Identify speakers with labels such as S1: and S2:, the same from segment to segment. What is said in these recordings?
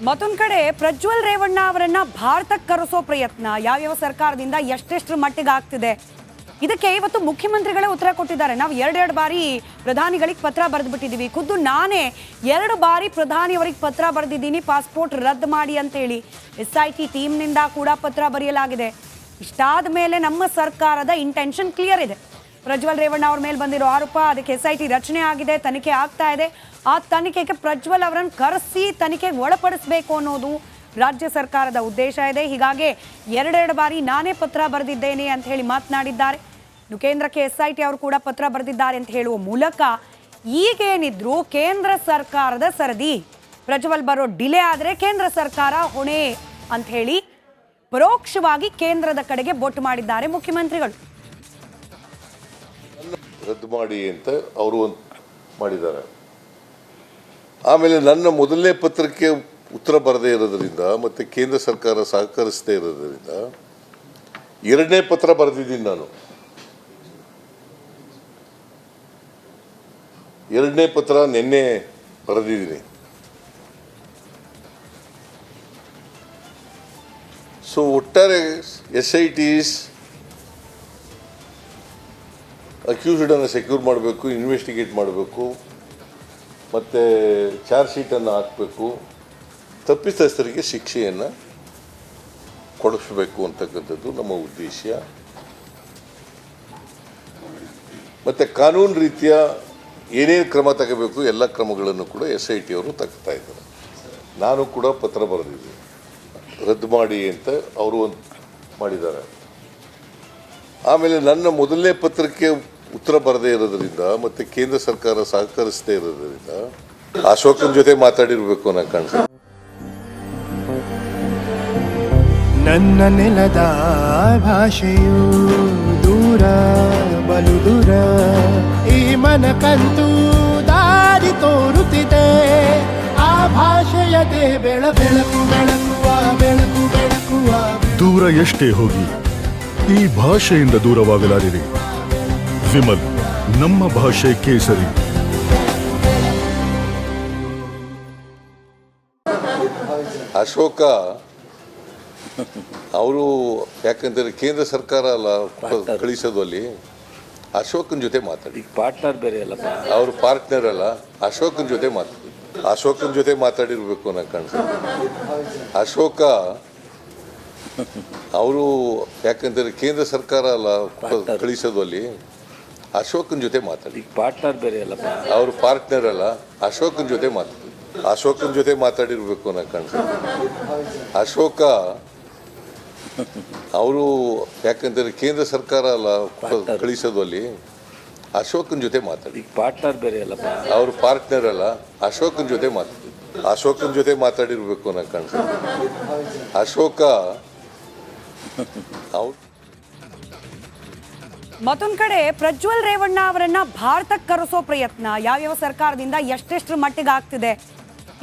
S1: ಮತ್ತೊಂದು ಕಡೆ ಪ್ರಜ್ವಲ್ ರೇವಣ್ಣ ಅವರನ್ನ ಭಾರತಕ್ಕೆ ಕರೆಸೋ ಪ್ರಯತ್ನ ಯಾವ್ಯಾವ ಸರ್ಕಾರದಿಂದ ಎಷ್ಟೆಷ್ಟು ಮಟ್ಟಿಗೆ ಆಗ್ತಿದೆ ಇದಕ್ಕೆ ಇವತ್ತು ಮುಖ್ಯಮಂತ್ರಿಗಳೇ ಉತ್ತರ ಕೊಟ್ಟಿದ್ದಾರೆ. ನಾವು ಎರಡೆರಡು ಬಾರಿ ಪ್ರಧಾನಿಗಳಿಗೆ ಪತ್ರ ಬರೆದುಬಿಟ್ಟಿದ್ದೀವಿ. ಖುದ್ದು ನಾನೇ 2 ಬಾರಿ ಪ್ರಧಾನಿಯವರಿಗೆ ಪತ್ರ ಬರೆದಿದ್ದೀನಿ ಪಾಸ್ಪೋರ್ಟ್ ರದ್ದು ಮಾಡಿ ಅಂತೇಳಿ. SIT ಟೀಮ್ನಿಂದ ಕೂಡ ಪತ್ರ ಬರೆಯಲಾಗಿದೆ. ಇಷ್ಟಾದ ಮೇಲೆ ನಮ್ಮ ಸರ್ಕಾರದ ಇಂಟೆನ್ಷನ್ ಕ್ಲಿಯರ್ ಇದೆ. ಪ್ರಜ್ವಲ್ ರೇವಣ್ಣ ಅವ್ರ ಮೇಲೆ ಬಂದಿರೋ ಆರೋಪ, ಅದಕ್ಕೆ SIT ರಚನೆ ಆಗಿದೆ, ತನಿಖೆ ಆಗ್ತಾ ಇದೆ. ಆ ತನಿಖೆಗೆ ಪ್ರಜ್ವಲ್ ಅವರನ್ನು ಕರೆಸಿ ತನಿಖೆಗೆ ಒಳಪಡಿಸಬೇಕು ಅನ್ನೋದು ರಾಜ್ಯ ಸರ್ಕಾರದ ಉದ್ದೇಶ ಇದೆ. ಹೀಗಾಗಿ ಎರಡೆರಡು ಬಾರಿ ನಾನೇ ಪತ್ರ ಬರೆದಿದ್ದೇನೆ ಅಂತ ಹೇಳಿ ಮಾತನಾಡಿದ್ದಾರೆ. ಕೇಂದ್ರಕ್ಕೆ SIT ಅವರು ಕೂಡ ಪತ್ರ ಬರೆದಿದ್ದಾರೆ ಅಂತ ಹೇಳುವ ಮೂಲಕ ಈಗೇನಿದ್ರು ಕೇಂದ್ರ ಸರ್ಕಾರದ ಸರದಿ. ಪ್ರಜ್ವಲ್ ಬರೋ ಡಿಲೇ ಆದರೆ ಕೇಂದ್ರ ಸರ್ಕಾರ ಹೊಣೆ ಅಂತ ಹೇಳಿ ಪರೋಕ್ಷವಾಗಿ ಕೇಂದ್ರದ ಕಡೆಗೆ ಬೊಟ್ಟು ಮಾಡಿದ್ದಾರೆ ಮುಖ್ಯಮಂತ್ರಿಗಳು.
S2: ರದ್ದು ಮಾಡಿ ಅಂತ ಅವರು ಮಾಡಿದ್ದಾರೆ. ಆಮೇಲೆ ನನ್ನ ಮೊದಲನೇ ಪತ್ರಕ್ಕೆ ಉತ್ತರ ಬರದೇ ಇರೋದ್ರಿಂದ ಮತ್ತು ಕೇಂದ್ರ ಸರ್ಕಾರ ಸಹಕರಿಸದೇ ಇರೋದ್ರಿಂದ ಎರಡನೇ ಪತ್ರ ಬರೆದಿದ್ದೀನಿ. ನಾನು ಎರಡನೇ ಪತ್ರ ನಿನ್ನೆ ಬರೆದಿದ್ದೀನಿ. ಸೊ ಒಟ್ಟಾರೆ SITs ಅಕ್ಯೂಸ್ಡನ್ನು ಸೆಕ್ಯೂರ್ ಮಾಡಬೇಕು, ಇನ್ವೆಸ್ಟಿಗೇಟ್ ಮಾಡಬೇಕು, ಮತ್ತು ಚಾರ್ಜ್ ಶೀಟನ್ನು ಹಾಕಬೇಕು, ತಪ್ಪಿತಸ್ಥರಿಗೆ ಶಿಕ್ಷೆಯನ್ನು ಕೊಡಿಸಬೇಕು ಅಂತಕ್ಕಂಥದ್ದು ನಮ್ಮ ಉದ್ದೇಶ. ಮತ್ತು ಕಾನೂನು ರೀತಿಯ ಏನೇನು ಕ್ರಮ ತಗೋಬೇಕು ಎಲ್ಲ ಕ್ರಮಗಳನ್ನು ಕೂಡ SIT ಅವರು ತಗ್ತಾ ಇದ್ದಾರೆ. ನಾನು ಕೂಡ ಪತ್ರ ಬರೆದಿದ್ದೀನಿ, ರದ್ದು ಮಾಡಿ ಅಂತ ಅವರು ಮಾಡಿದ್ದಾರೆ. ಆಮೇಲೆ ನನ್ನ ಮೊದಲನೇ ಪತ್ರಕ್ಕೆ ಉತ್ತರ ಬರದೇ ಇರೋದ್ರಿಂದ ಮತ್ತು ಕೇಂದ್ರ ಸರ್ಕಾರ ಸಹಕರಿಸದೇ ಇರೋದ್ರಿಂದ ಅಶೋಕನ ಜೊತೆ ಮಾತಾಡಿರಬೇಕು ಅನ್ನೋ ಕಾಣಿಸುತ್ತೆ.
S3: ನನ್ನ ನೆಲದ ಭಾಷೆಯು ದೂರ ಬಲು ದೂರ, ಈ ಮನಕಂತೂ ದಾರಿ ತೋರುತ್ತಿದೆ. ಆ ಭಾಷೆಯದೇ ಬೆಳಕು ಬೆಳಕುವ ಬೆಳಕು ಬೆಳಕುವ.
S4: ದೂರ ಎಷ್ಟೇ ಹೋಗಿ ಈ ಭಾಷೆಯಿಂದ ದೂರವಾಗಲಾರಿರಿ. ವಿಮಲ್, ನಮ್ಮ ಭಾಷೆ ಕೇಸರಿ.
S2: ಅಶೋಕ ಅವರು ಯಾಕಂದ್ರೆ ಕೇಂದ್ರ ಸರ್ಕಾರ ಅಲ್ಲ ಕಳಿಸೋದು, ಅಲ್ಲಿ ಅಶೋಕನ ಜೊತೆ ಮಾತಾಡಿ.
S5: ಪಾರ್ಟ್ನರ್ ಬೇರೆ ಅಲ್ಲಪ್ಪ,
S2: ಅವರು ಪಾರ್ಟ್ನರ್ ಅಲ್ಲ, ಅಶೋಕನ ಜೊತೆ ಮಾತಾಡಿರ್ಬೇಕು ಅನ್ನೋ ಕಾಣಿಸುತ್ತೆ. ಅಶೋಕ ಅವರು ಯಾಕಂದ್ರೆ ಕೇಂದ್ರ ಸರ್ಕಾರ ಅಲ್ಲ ಕಳಿಸೋದು, ಅಲ್ಲಿ ಅಶೋಕನ ಜೊತೆ ಮಾತಾಡಿ.
S5: ಪಾರ್ಟ್ನರ್ ಬೇರೆ ಅಲ್ಲಪ್ಪ,
S2: ಅವರು ಪಾರ್ಟ್ನರ್ ಅಲ್ಲ, ಅಶೋಕನ ಜೊತೆ ಮಾತಾಡಿರ್ಬೇಕು ಅನ್ನೋ ಕಾಣಿಸುತ್ತೆ. ಅಶೋಕ ಅವರು ಯಾಕಂದ್ರೆ ಕೇಂದ್ರ ಸರ್ಕಾರ ಅಲ್ಲ ಕಳಿಸೋದು, ಅಲ್ಲಿ ಅಶೋಕನ ಜೊತೆ ಮಾತಾಡಿ.
S5: ಪಾರ್ಟ್ನರ್ ಬೇರೆ ಅಲ್ಲಪ್ಪ,
S2: ಅವರು ಪಾರ್ಟ್ನರ್ ಅಲ್ಲ, ಅಶೋಕನ ಜೊತೆ ಮಾತಾಡಿರ್ಬೇಕು ಅನ್ನೋ ಕಾಣಿಸುತ್ತೆ. ಅಶೋಕ ಅವ್ರು
S1: ಮತ್ತೊಂದು ಕಡೆ ಪ್ರಜ್ವಲ್ ರೇವಣ್ಣ ಅವರನ್ನ ಭಾರತಕ್ಕೆ ಕರೆಸೋ ಪ್ರಯತ್ನ ಯಾವ್ಯಾವ ಸರ್ಕಾರದಿಂದ ಎಷ್ಟೆಷ್ಟು ಮಟ್ಟಿಗೆ ಆಗ್ತಿದೆ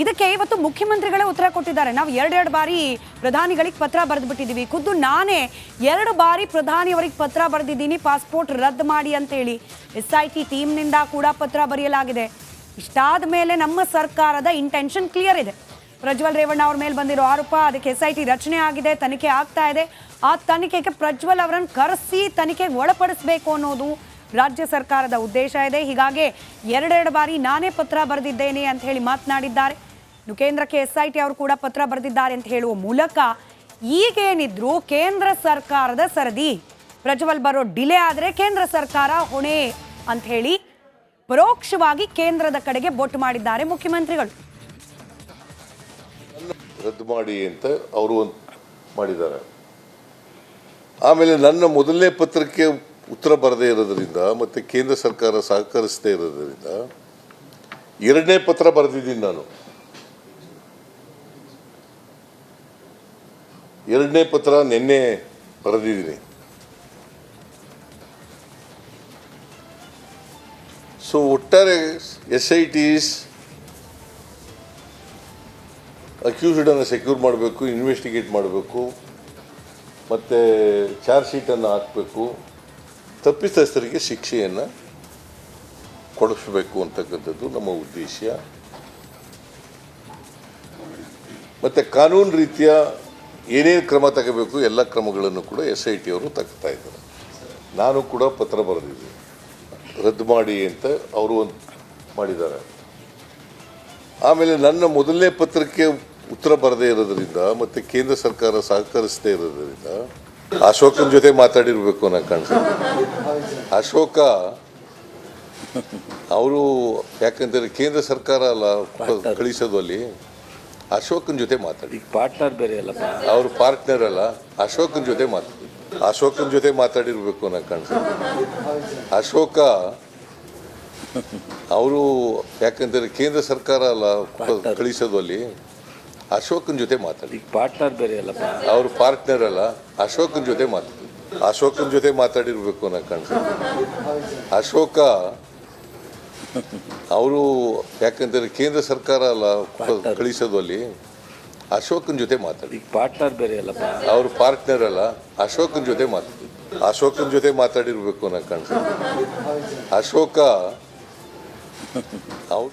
S1: ಇದಕ್ಕೆ ಇವತ್ತು ಮುಖ್ಯಮಂತ್ರಿಗಳೇ ಉತ್ತರ ಕೊಟ್ಟಿದ್ದಾರೆ. ನಾವು ಎರಡೆರಡು ಬಾರಿ ಪ್ರಧಾನಿಗಳಿಗೆ ಪತ್ರ ಬರೆದುಬಿಟ್ಟಿದ್ದೀವಿ. ಖುದ್ದು ನಾನೇ 2 ಬಾರಿ ಪ್ರಧಾನಿಯವರಿಗೆ ಪತ್ರ ಬರೆದಿದ್ದೀನಿ ಪಾಸ್ಪೋರ್ಟ್ ರದ್ದು ಮಾಡಿ ಅಂತೇಳಿ. SIT ಟೀಮ್ನಿಂದ ಕೂಡ ಪತ್ರ ಬರೆಯಲಾಗಿದೆ. ಇಷ್ಟಾದ ಮೇಲೆ ನಮ್ಮ ಸರ್ಕಾರದ ಇಂಟೆನ್ಷನ್ ಕ್ಲಿಯರ್ ಇದೆ. ಪ್ರಜ್ವಲ್ ರೇವಣ್ಣ ಅವ್ರ ಮೇಲೆ ಬಂದಿರೋ ಆರೋಪ, ಅದಕ್ಕೆ SIT ರಚನೆ ಆಗಿದೆ, ತನಿಖೆ ಆಗ್ತಾ ಇದೆ. ಆ ತನಿಖೆಗೆ ಪ್ರಜ್ವಲ್ ಅವರನ್ನು ಕರೆಸಿ ತನಿಖೆಗೆ ಒಳಪಡಿಸಬೇಕು ಅನ್ನೋದು ರಾಜ್ಯ ಸರ್ಕಾರದ ಉದ್ದೇಶ ಇದೆ. ಹೀಗಾಗಿ ಎರಡೆರಡು ಬಾರಿ ನಾನೇ ಪತ್ರ ಬರೆದಿದ್ದೇನೆ ಅಂತ ಹೇಳಿ ಮಾತನಾಡಿದ್ದಾರೆ. ಕೇಂದ್ರಕ್ಕೆ SIT ಅವರು ಕೂಡ ಪತ್ರ ಬರೆದಿದ್ದಾರೆ ಅಂತ ಹೇಳುವ ಮೂಲಕ ಈಗೇನಿದ್ರು ಕೇಂದ್ರ ಸರ್ಕಾರದ ಸರದಿ. ಪ್ರಜ್ವಲ್ ಬರೋ ಡಿಲೇ ಆದರೆ ಕೇಂದ್ರ ಸರ್ಕಾರ ಹೊಣೆ ಅಂತ ಹೇಳಿ ಪರೋಕ್ಷವಾಗಿ ಕೇಂದ್ರದ ಕಡೆಗೆ ಬೊಟ್ಟು ಮಾಡಿದ್ದಾರೆ ಮುಖ್ಯಮಂತ್ರಿಗಳು.
S2: ರದ್ದು ಮಾಡಿ ಅಂತ ಅವರು ಮಾಡಿದ್ದಾರೆ. ಆಮೇಲೆ ನನ್ನ ಮೊದಲನೇ ಪತ್ರಕ್ಕೆ ಉತ್ತರ ಬರದೇ ಇರೋದ್ರಿಂದ ಮತ್ತು ಕೇಂದ್ರ ಸರ್ಕಾರ ಸಹಕರಿಸದೇ ಇರೋದ್ರಿಂದ ಎರಡನೇ ಪತ್ರ ಬರೆದಿದ್ದೀನಿ. ನಾನು ಎರಡನೇ ಪತ್ರ ನಿನ್ನೆ ಬರೆದಿದ್ದೀನಿ. ಸೊ ಒಟ್ಟಾರೆ SITs ಅಕ್ಯೂಸ್ಡನ್ನು ಸೆಕ್ಯೂರ್ ಮಾಡಬೇಕು, ಇನ್ವೆಸ್ಟಿಗೇಟ್ ಮಾಡಬೇಕು, ಮತ್ತು ಚಾರ್ಜ್ ಶೀಟನ್ನು ಹಾಕಬೇಕು, ತಪ್ಪಿತಸ್ಥರಿಗೆ ಶಿಕ್ಷೆಯನ್ನು ಕೊಡಿಸಬೇಕು ಅಂತಕ್ಕಂಥದ್ದು ನಮ್ಮ ಉದ್ದೇಶ. ಮತ್ತು ಕಾನೂನು ರೀತಿಯ ಏನೇನು ಕ್ರಮ ತಗೋಬೇಕು ಎಲ್ಲ ಕ್ರಮಗಳನ್ನು ಕೂಡ SIT ಅವರು ತಗ್ತಾ ಇದ್ದಾರೆ. ನಾನು ಕೂಡ ಪತ್ರ ಬರೆದಿದ್ದೆ, ರದ್ದು ಮಾಡಿ ಅಂತ ಅವರು ಒಂದು ಮಾಡಿದ್ದಾರೆ. ಆಮೇಲೆ ನನ್ನ ಮೊದಲನೇ ಪತ್ರಕ್ಕೆ ಉತ್ತರ ಬರದೇ ಇರೋದ್ರಿಂದ ಮತ್ತು ಕೇಂದ್ರ ಸರ್ಕಾರ ಸಹಕರಿಸದೇ ಇರೋದ್ರಿಂದ ಅಶೋಕನ ಜೊತೆ ಮಾತಾಡಿರಬೇಕು ಅನ್ನೋ ಕಾಣಿಸುತ್ತೆ. ಅಶೋಕ ಅವರು ಯಾಕಂದರೆ ಕೇಂದ್ರ ಸರ್ಕಾರ ಅಲ್ಲ ಕಳಿಸೋದು, ಅಲ್ಲಿ ಅಶೋಕನ ಜೊತೆ ಮಾತಾಡಿ.
S5: ಪಾರ್ಟ್ನರ್ ಬೇರೆ ಅಲ್ಲಪ್ಪ.
S2: ಅವರು ಪಾರ್ಟ್ನರ್ ಅಲ್ಲ, ಅಶೋಕನ ಜೊತೆ ಮಾತಾಡಿರಬೇಕು ಅನ್ನೋ ಕಾಣಿಸುತ್ತೆ. ಅಶೋಕ ಅವರು ಯಾಕಂದರೆ ಕೇಂದ್ರ ಸರ್ಕಾರ ಅಲ್ಲ ಕಳಿಸೋದು, ಅಲ್ಲಿ ಅಶೋಕನ ಜೊತೆ ಮಾತಾಡಿ.
S5: ಪಾರ್ಟ್ನರ್ ಬೇರೆ ಅಲ್ಲಪ್ಪ.
S2: ಅವರು ಪಾರ್ಟ್ನರ್ ಅಲ್ಲ, ಅಶೋಕನ ಜೊತೆ ಮಾತಾಡಿರಬೇಕು ಅನ್ನೋ ಕಾಣಿಸುತ್ತೆ. ಅಶೋಕ ಅವರು ಯಾಕಂದರೆ ಕೇಂದ್ರ ಸರ್ಕಾರ ಅಲ್ಲ ಕಳಿಸೋದು, ಅಲ್ಲಿ ಅಶೋಕನ ಜೊತೆ ಮಾತಾಡಿ.
S5: ಪಾರ್ಟ್ನರ್ ಬೇರೆ ಅಲ್ಲಪ್ಪ.
S2: ಅವರು ಪಾರ್ಟ್ನರ್ ಅಲ್ಲ, ಅಶೋಕನ ಜೊತೆ ಮಾತಾಡಿರಬೇಕು ಅನ್ನೋ ಕಾಣಿಸುತ್ತೆ. ಅಶೋಕ ಅವ್ರು